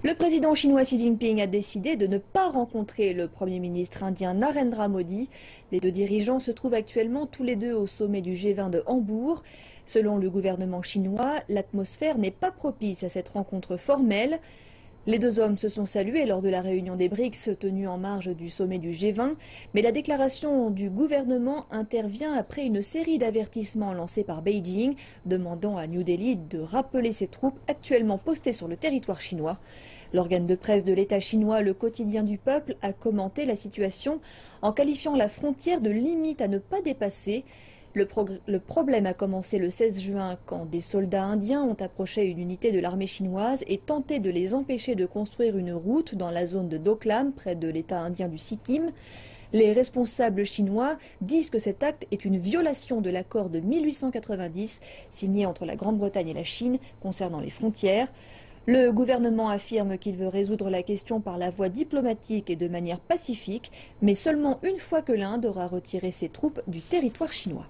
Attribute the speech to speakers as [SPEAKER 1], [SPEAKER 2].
[SPEAKER 1] Le président chinois Xi Jinping a décidé de ne pas rencontrer le Premier ministre indien Narendra Modi. Les deux dirigeants se trouvent actuellement tous les deux au sommet du G20 de Hambourg. Selon le gouvernement chinois, l'atmosphère n'est pas propice à cette rencontre formelle. Les deux hommes se sont salués lors de la réunion des BRICS tenue en marge du sommet du G20, mais la déclaration du gouvernement intervient après une série d'avertissements lancés par Beijing, demandant à New Delhi de rappeler ses troupes actuellement postées sur le territoire chinois. L'organe de presse de l'État chinois, le Quotidien du Peuple, a commenté la situation en qualifiant la frontière de limite à ne pas dépasser. Le problème a commencé le 16 juin quand des soldats indiens ont approché une unité de l'armée chinoise et tenté de les empêcher de construire une route dans la zone de Doklam, près de l'État indien du Sikkim. Les responsables chinois disent que cet acte est une violation de l'accord de 1890 signé entre la Grande-Bretagne et la Chine concernant les frontières. Le gouvernement affirme qu'il veut résoudre la question par la voie diplomatique et de manière pacifique, mais seulement une fois que l'Inde aura retiré ses troupes du territoire chinois.